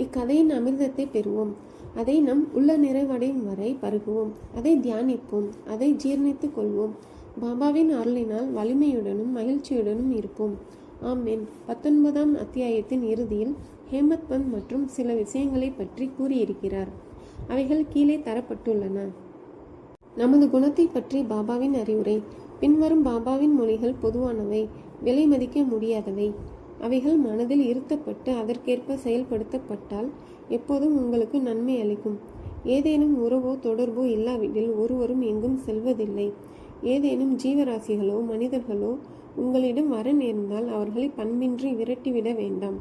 இக்கதையின் அமிர்தத்தை பெறுவோம். அதை நம் உள்ள நிறைவடையும் வரை பருகுவோம். அதை தியானிப்போம். அதை ஜீர்ணித்துக் கொள்வோம். பாபாவின் அருளினால் வலிமையுடனும் மகிழ்ச்சியுடனும் இருப்போம். ஆமேன். 19ஆம் அத்தியாயத்தின் இறுதியில் ஹேமத் பந்த் மற்றும் சில விஷயங்களை பற்றி கூறியிருக்கிறார். அவைகள் கீழே தரப்பட்டுள்ளன. நமது குணத்தை பற்றி பாபாவின் அறிவுரை. பின்வரும் பாபாவின் மொழிகள் பொதுவானவை, விலை மதிக்க முடியாதவை. அவைகள் மனதில் இருத்தப்பட்டு அதற்கேற்ப செயல்படுத்தப்பட்டால் எப்போதும் உங்களுக்கு நன்மை அளிக்கும். ஏதேனும் உறவோ தொடர்போ இல்லாவிடில் ஒருவரும் எங்கும் செல்வதில்லை. ஏதேனும் ஜீவராசிகளோ மனிதர்களோ உங்களிடம் வர நேர்ந்தால் அவர்களை பண்பின்றி விரட்டிவிட வேண்டாம்.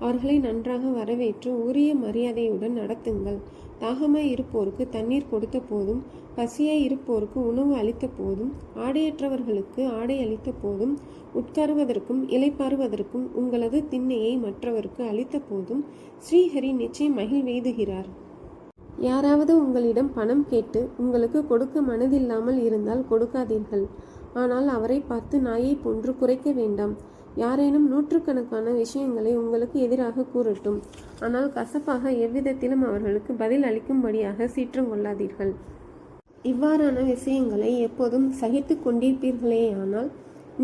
அவர்களை நன்றாக வரவேற்று உரிய மரியாதையுடன் நடத்துங்கள். தாகமாய் இருப்போருக்கு தண்ணீர் கொடுத்த போதும், பசியாய் இருப்போருக்கு உணவு அளித்த போதும், ஆடையற்றவர்களுக்கு ஆடை அளித்த போதும், உட்காருவதற்கும் இளைப்பாறுவதற்கும் உங்களது திண்ணையை மற்றவருக்கு அளித்த போதும் ஸ்ரீஹரி நிச்சயம் மகிழ்வெய்துகிறார். யாராவது உங்களிடம் பணம் கேட்டு உங்களுக்கு கொடுக்க மனதில்லாமல் இருந்தால் கொடுக்காதீர்கள். ஆனால் அவரை பார்த்து நாயை போன்று குறைக்க வேண்டாம். யாரேனும் நூற்றுக்கணக்கான விஷயங்களை உங்களுக்கு எதிராக கூறட்டும். ஆனால் கசப்பாக எவ்விதத்திலும் அவர்களுக்கு பதில் அளிக்கும்படியாக சீற்றம் கொள்ளாதீர்கள். இவ்வாறான விஷயங்களை எப்போதும் சகித்து கொண்டிருப்பீர்களேயானால்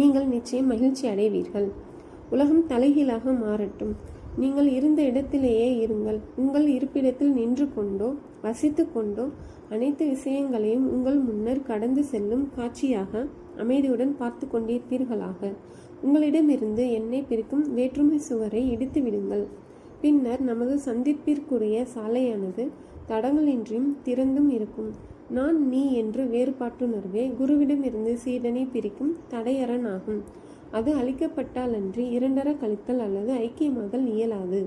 நீங்கள் நிச்சயம் மகிழ்ச்சி அடைவீர்கள். உலகம் தலைகீழாக மாறட்டும். நீங்கள் இருந்த இடத்திலேயே இருங்கள். உங்கள் இருப்பிடத்தில் நின்று கொண்டோ வசித்து கொண்டோ அனைத்து விஷயங்களையும் உங்கள் முன்னர் கடந்து செல்லும் காட்சியாக அமைதியுடன் பார்த்து கொண்டிருப்பீர்களாக. உங்களிடமிருந்து என்னை பிரிக்கும் வேற்றுமை சுவரை இடித்து விடுங்கள். பின்னர் நமது சந்திப்பிற்குரிய சாலையானது தடங்களின்றியும் திறந்தும் இருக்கும். நான் நீ என்று வேறுபாட்டுணர்வே குருவிடமிருந்து சீடனை பிரிக்கும் தடையறனாகும். அது அளிக்கப்பட்டாலன்றி இரண்டர கழித்தல் அல்லது ஐக்கியமாதல் இயலாது.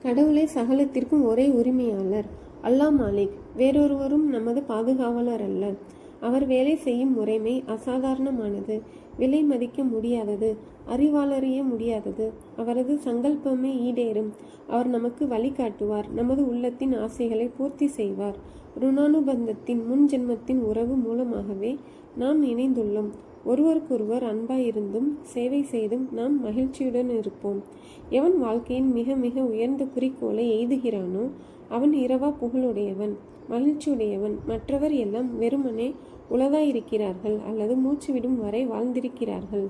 கடவுளை சகலத்திற்கும் ஒரே உரிமையாளர். அல்லாஹ் மாலிக். வேறொருவரும் நமது பாதுகாவலர் அல்ல. அவர் வேலை செய்யும் முறைமை அசாதாரணமானது, விலை மதிக்க முடியாதது, அறிவாளறிய முடியாதது. அவரது சங்கல்பமே ஈடேறும். அவர் நமக்கு வழிகாட்டுவார். நமது உள்ளத்தின் ஆசைகளை பூர்த்தி செய்வார். ருணானுபந்தத்தின் முன் ஜென்மத்தின் உறவு மூலமாகவே நாம் இணைந்துள்ளோம். ஒருவருக்கொருவர் அன்பாயிருந்தும் சேவை செய்தும் நாம் மகிழ்ச்சியுடன் இருப்போம். எவன் வாழ்க்கையின் மிக மிக உயர்ந்த குறிக்கோளை எய்துகிறானோ அவன் இரவா புகழுடையவன், மகிழ்ச்சியுடையவன். மற்றவர் எல்லாம் வெறுமனே உலகாயிருக்கிறார்கள் அல்லது மூச்சுவிடும் வரை வாழ்ந்திருக்கிறார்கள்.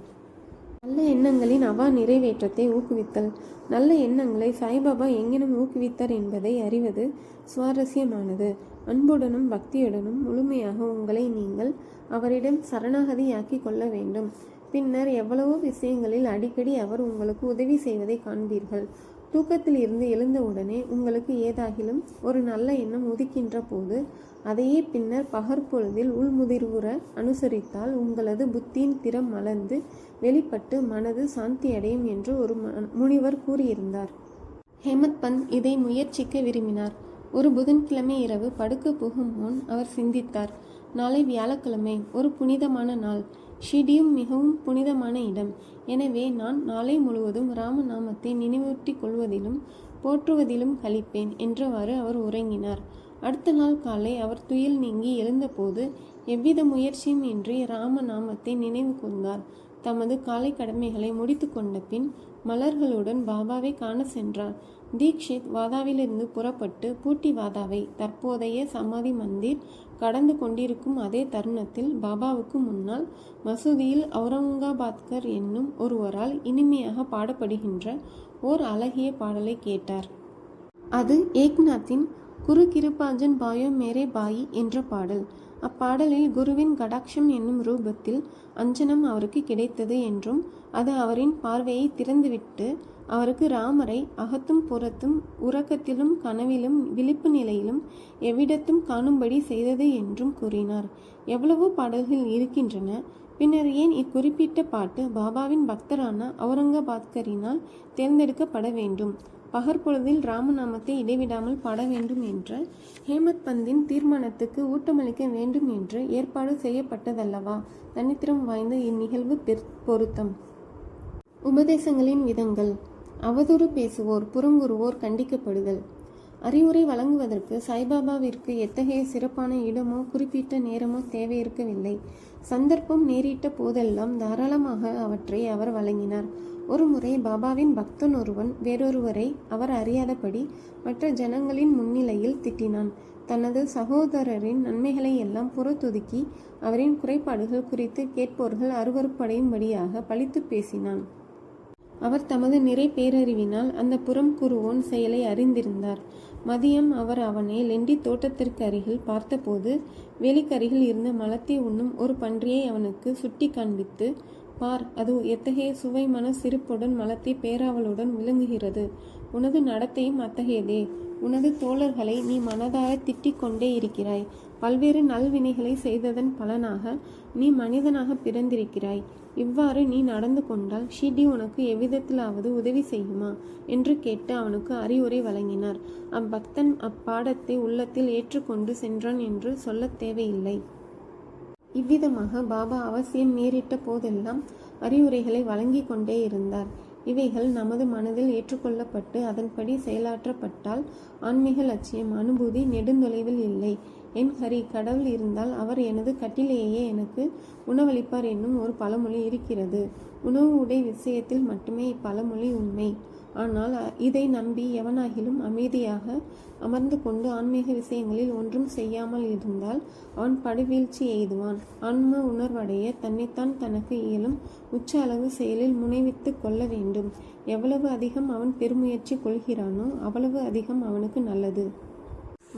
நல்ல எண்ணங்களின் அவா நிறைவேற்றத்தை ஊக்குவித்தல். நல்ல எண்ணங்களை சாய்பாபா எங்கெனும் ஊக்குவித்தார் என்பதை அறிவது சுவாரஸ்யமானது. அன்புடனும் பக்தியுடனும் முழுமையாக உங்களை நீங்கள் அவரிடம் சரணாகதியாக்கி கொள்ள வேண்டும். பின்னர் எவ்வளவோ விஷயங்களில் அடிக்கடி அவர் உங்களுக்கு உதவி செய்வதை காண்பீர்கள். தூக்கத்தில் இருந்து எழுந்தவுடனே உங்களுக்கு ஏதாகிலும் ஒரு நல்ல எண்ணம் உதிக்கின்ற போது அதையே பின்னர் பகற்பொழுதில் உள்முதிர்வுற அனுசரித்தால் உங்களது புத்தியின் திறம் மலர்ந்து வெளிப்பட்டு மனது சாந்தி அடையும் என்று ஒரு முனிவர் கூறியிருந்தார். ஹேமத் பந்த் இதை முயற்சிக்க விரும்பினார். ஒரு புதன்கிழமை இரவு படுக்க போகும் முன் அவர் சிந்தித்தார். நாளை வியாழக்கிழமை, ஒரு புனிதமான நாள். ஷிடியும் மிகவும் புனிதமான இடம். எனவே நான் நாளை முழுவதும் ராமநாமத்தை நினைவூட்டிக் கொள்வதிலும் போற்றுவதிலும் கழிப்பேன் என்றவாறு அவர் உறங்கினார். அடுத்த நாள் காலை அவர் துயில் நீங்கி எழுந்தபோது எவ்வித முயற்சியும் இன்றி ராமநாமத்தை நினைவு கூர்ந்தார். தமது காலை கடமைகளை முடித்து கொண்ட பின் மலர்களுடன் பாபாவை காண சென்றார். தீக்ஷித் வாதாவிலிருந்து புறப்பட்டு பூட்டி வாதாவை, தற்போதைய சமாதி மந்திர், கடந்து கொண்டிருக்கும் அதே தருணத்தில் பாபாவுக்கு முன்னால் மசூதியில் அவுரங்காபாத்கர் என்னும் ஒருவரால் இனிமையாக பாடப்படுகின்ற ஓர் அழகிய பாடலை கேட்டார். அது ஏக்நாத்தின் குரு கிருபாஞ்சன் பாயோ மேரே பாயி என்ற பாடல். அப்பாடலில் குருவின் கடாட்சம் என்னும் ரூபத்தில் அஞ்சனம் அவருக்கு கிடைத்தது என்றும் அது அவரின் பார்வையை திறந்துவிட்டு அவருக்கு ராமரை அகத்தும் புறத்தும் உறக்கத்திலும் கனவிலும் விழிப்பு நிலையிலும் எவ்விடத்தும் காணும்படி செய்தது என்றும் கூறினார். எவ்வளவோ பாடல்கள் இருக்கின்றன. பின்னர் ஏன் இக்குறிப்பிட்ட பாட்டு பாபாவின் பக்தரான அவுரங்காபாத்கரினால் தேர்ந்தெடுக்கப்பட வேண்டும்? பகற்பொழுதில் ராமநாமத்தை இடைவிடாமல் பாட வேண்டும் என்ற ஹேமத் பந்தின் தீர்மானத்துக்கு ஊட்டமளிக்க வேண்டும் என்று ஏற்பாடு செய்யப்பட்டதல்லவா? தனித்திறம் வாய்ந்த இந்நிகழ்வு பொருத்தம். உபதேசங்களின் விதங்கள். அவதூறு பேசுவோர் புறங்குறுவோர் கண்டிக்கப்படுதல். அறிவுரை வழங்குவதற்கு சாய்பாபாவிற்கு எத்தகைய சிறப்பான இடமோ குறிப்பிட்ட நேரமோ தேவை இருக்கவில்லை. சந்தர்ப்பம் நேரிட்ட போதெல்லாம் தாராளமாக அவற்றை அவர் வழங்கினார். ஒருமுறை பாபாவின் பக்தன் ஒருவன் வேறொருவரை அவர் அறியாதபடி மற்ற ஜனங்களின் முன்னிலையில் திட்டினான். தனது சகோதரரின் நன்மைகளை எல்லாம் புறத்தொதுக்கி அவரின் குறைபாடுகள் குறித்து கேட்போர்கள் அருவருப்படையும்படியாக பழித்து பேசினான். அவர் தமது நிறை பேரறிவினால் அந்த புறம் கூறுவோன் செயலை அறிந்திருந்தார். மதியம் அவர் அவனை லெண்டி தோட்டத்திற்கு அருகில் பார்த்தபோது வேலிக்கருகில் இருந்த மலத்தை உண்ணும் ஒரு பன்றியை அவனுக்கு சுட்டி காண்பித்து, பார், அது எத்தகைய சுவை மன சிரிப்புடன் மலத்தை பேராவலுடன் விளங்குகிறது. உனது நடத்தையும் அத்தகையதே. உனது தோழர்களை நீ மனதார திட்டிக் கொண்டே இருக்கிறாய். பல்வேறு நல்வினைகளை செய்ததன் பலனாக நீ மனிதனாக பிறந்திருக்கிறாய். இவ்வாறு நீ நடந்து கொண்டால் ஷிடி உனக்கு எவ்விதத்திலாவது உதவி செய்யுமா என்று கேட்டு அவனுக்கு அறிவுரை வழங்கினார். அப்பக்தன் அப்பாடத்தை உள்ளத்தில் ஏற்றுக்கொண்டு சென்றான் என்று சொல்ல தேவையில்லை. இவ்விதமாக பாபா அவசியம் நேரிட்ட போதெல்லாம் அறிவுரைகளை வழங்கி கொண்டே இருந்தார். இவைகள் நமது மனதில் ஏற்றுக்கொள்ளப்பட்டு அதன்படி செயலாற்றப்பட்டால் ஆன்மீக லட்சியம் அனுபூதி நெடுந்தொலைவில் இல்லை. என் ஹரி, கடவுள் இருந்தால் அவர் எனது கட்டிலேயே எனக்கு உணவளிப்பார் என்னும் ஒரு பழமொழி இருக்கிறது. உணவு உடை விஷயத்தில் மட்டுமே இப்பழமொழி உண்மை. ஆனால் இதை நம்பி எவனாகிலும் அமைதியாக அமர்ந்து கொண்டு ஆன்மீக விஷயங்களில் ஒன்றும் செய்யாமல் இருந்தால் அவன் படுவீழ்ச்சி எய்துவான். ஆன்ம உணர்வடைய தன்னைத்தான் தனக்கு இயலும் உச்ச அளவு செயலில் முனைவித்து கொள்ள வேண்டும். எவ்வளவு அதிகம் அவன் பெருமுயற்சி கொள்கிறானோ அவ்வளவு அதிகம் அவனுக்கு நல்லது.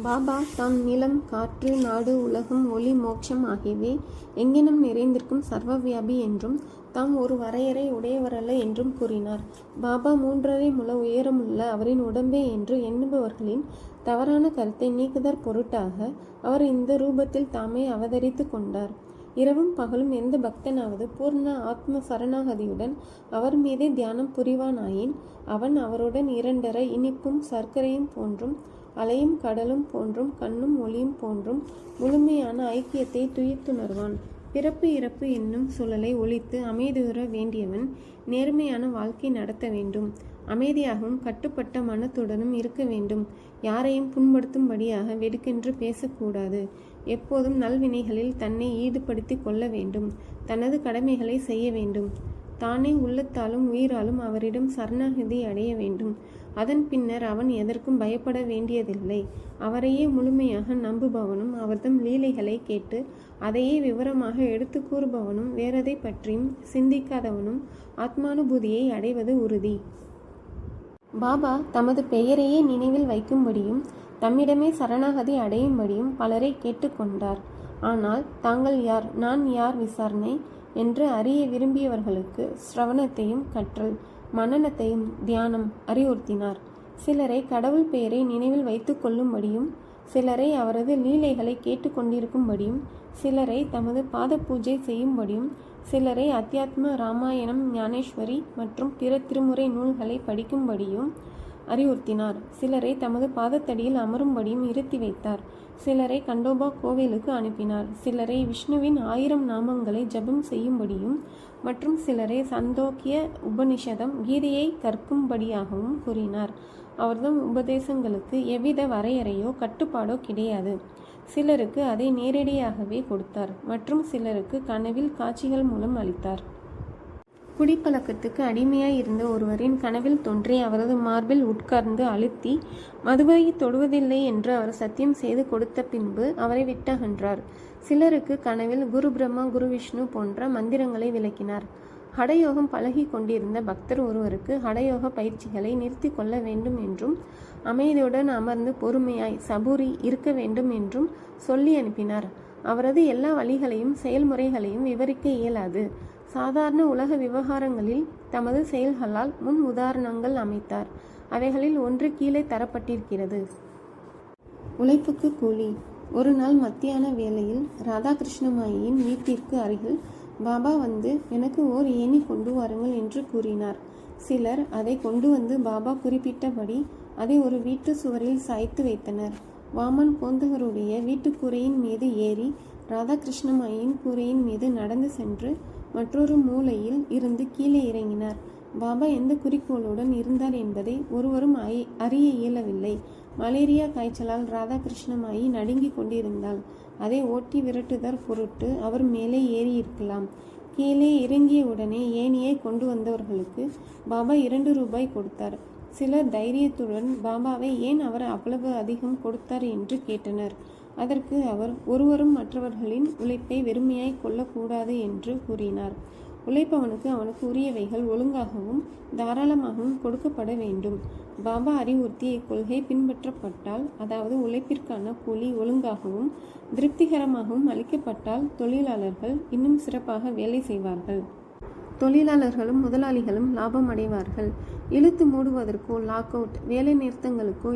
பாபா தாம் நிலம், காற்று, நாடு, உலகம், ஒளி, மோட்சம் ஆகியவை எங்கெனும் நிறைந்திருக்கும் சர்வவியாபி என்றும் தாம் ஒரு வரையறை உடையவரல்ல என்றும் கூறினார். பாபா 3.5 முழ உயரமுள்ள அவரின் உடம்பே என்று எண்ணுபவர்களின் தவறான கருத்தை நீக்குதற் பொருட்டாக அவர் இந்த ரூபத்தில் தாமே அவதரித்து கொண்டார். இரவும் பகலும் எந்த பக்தனாவது பூர்ண ஆத்ம சரணாகதியுடன் அவர் மீதே தியானம் புரிவானாயின் அவன் அவருடன் 2.5 இனிப்பும் சர்க்கரையும் போன்றும் அலையும் கடலும் போன்றும் கண்ணும் ஒளியும் போன்றும் முழுமையான ஐக்கியத்தை துயித்துணர்வான். பிறப்பு இறப்பு என்னும் சூழலை ஒழித்து அமைதியுற வேண்டியவன் நேர்மையான வாழ்க்கை நடத்த வேண்டும். அமைதியாகவும் கட்டுப்பட்ட மனத்துடனும் இருக்க வேண்டும். யாரையும் புண்படுத்தும்படியாக வெடுக்கென்று பேசக்கூடாது. எப்போதும் நல்வினைகளில் தன்னை ஈடுபடுத்தி கொள்ள வேண்டும். தனது கடமைகளை செய்ய வேண்டும். தானே உள்ளத்தாலும் உயிராலும் அவரிடம் சரணாகதி அடைய வேண்டும். அதன் பின்னர் அவன் எதற்கும் பயப்பட வேண்டியதில்லை. அவரையே முழுமையாக நம்புபவனும் அவர்தம் லீலைகளை கேட்டு அதையே விவரமாக எடுத்து கூறுபவனும் வேறதை பற்றியும் சிந்திக்காதவனும் ஆத்மானுபூதியை அடைவது உறுதி. பாபா தமது பெயரையே நினைவில் வைக்கும்படியும் தம்மிடமே சரணாகதி அடையும்படியும் பலரை கேட்டுக்கொண்டார். ஆனால் தாங்கள் யார், நான் யார் விசாரணை என்று அறிய விரும்பியவர்களுக்கு சிரவணத்தையும் கற்றல், மனனத்தையும் தியானம் அறிவுறுத்தினார். சிலரை கடவுள் பெயரை நினைவில் வைத்து கொள்ளும்படியும், சிலரை அவரது லீலைகளை கேட்டுக்கொண்டிருக்கும்படியும், சிலரை தமது பாத பூஜை செய்யும்படியும், சிலரை அத்தியாத்ம ராமாயணம், ஞானேஸ்வரி மற்றும் பிற திருமுறை நூல்களை படிக்கும்படியும் அறிவுறுத்தினார். சிலரை தமது பாதத்தடியில் அமரும்படியும் இருத்தி வைத்தார். சிலரை கண்டோபா கோவிலுக்கு அனுப்பினார். சிலரை விஷ்ணுவின் 1000 நாமங்களை ஜபம் செய்யும்படியும் மற்றும் சிலரை சந்தோக்கிய உபனிஷதம் கீதையை கற்கும்படியாகவும் கூறினார். அவர்தம் உபதேசங்களுக்கு எவ்வித வரையறையோ கட்டுப்பாடோ கிடையாது. சிலருக்கு அதை நேரடியாகவே கொடுத்தார் மற்றும் சிலருக்கு கனவில் காட்சிகள் மூலம் அளித்தார். குடிப்பழக்கத்துக்கு அடிமையாய் இருந்த ஒருவரின் கனவில் தோன்றி அவரது மார்பில் உட்கார்ந்து அழுத்தி மதுவை தொடுவதில்லை என்று அவர் சத்தியம் செய்து கொடுத்த பின்பு அவரை விட்டகன்றார். சிலருக்கு கனவில் குரு பிரம்மா, குரு விஷ்ணு போன்ற மந்திரங்களை விளக்கினார். ஹடயோகம் பழகி கொண்டிருந்த பக்தர் ஒருவருக்கு ஹடயோக பயிற்சிகளை நிறுத்தி கொள்ள வேண்டும் என்றும் அமைதியுடன் அமர்ந்து பொறுமையாய் சபூரி இருக்க வேண்டும் என்றும் சொல்லி அனுப்பினார். அவரது எல்லா வழிகளையும் செயல்முறைகளையும் விவரிக்க இயலாது. சாதாரண உலக விவகாரங்களில் தமது செயல்களால் முன் உதாரணங்கள் அமைத்தார். அவைகளில் ஒன்று கீழே தரப்பட்டிருக்கிறது. உழைப்புக்கு கூலி. ஒரு நாள் மத்தியான வேளையில் ராதாகிருஷ்ணமாயின் வீட்டிற்கு அருகில் பாபா வந்து எனக்கு ஓர் ஏணி கொண்டு வாருங்கள் என்று கூறினார். சிலர் அதை கொண்டு வந்து பாபா குறிப்பிட்டபடி அதை ஒரு வீட்டு சுவரில் சாய்த்து வைத்தனர். வாமன் போந்தகருடைய வீட்டு கூரையின் மீது ஏறி ராதாகிருஷ்ணமாயின் கூரையின் மீது நடந்து சென்று மற்றொரு மூலையில் இருந்து கீழே இறங்கினார். பாபா எந்த குறிக்கோளுடன் இருந்தார் என்பதை ஒருவரும் அறிய இயலவில்லை. மலேரியா காய்ச்சலால் ராதாகிருஷ்ணமாயி நடுங்கிக் கொண்டிருந்தாள். அதை ஓட்டி விரட்டுதற் பொருட்டு அவர் மேலே ஏறியிருக்கலாம். கீழே இறங்கிய உடனே ஏணியை கொண்டு வந்தவர்களுக்கு பாபா 2 ரூபாய் கொடுத்தார். சிலர் தைரியத்துடன் பாபாவை ஏன் அவர் அவ்வளவு அதிகம் கொடுத்தார் என்று கேட்டனர். அதற்கு அவர் ஒருவரும் மற்றவர்களின் உழைப்பை வெறுமையாய் கொள்ளக்கூடாது என்று கூறினார். உழைப்பவனுக்கு அவனுக்கு உரியவைகள் ஒழுங்காகவும் தாராளமாகவும் கொடுக்கப்பட வேண்டும். பாபா அறிவுறுத்திய இக்கொள்கை பின்பற்றப்பட்டால், அதாவது உழைப்பிற்கான கூலி ஒழுங்காகவும் திருப்திகரமாகவும் அளிக்கப்பட்டால், தொழிலாளர்கள் இன்னும் சிறப்பாக வேலை செய்வார்கள். தொழிலாளர்களும் முதலாளிகளும் லாபம் அடைவார்கள். இழுத்து மூடுவதற்கோ லாக் அவுட் வேலை நிறுத்தங்களுக்கோ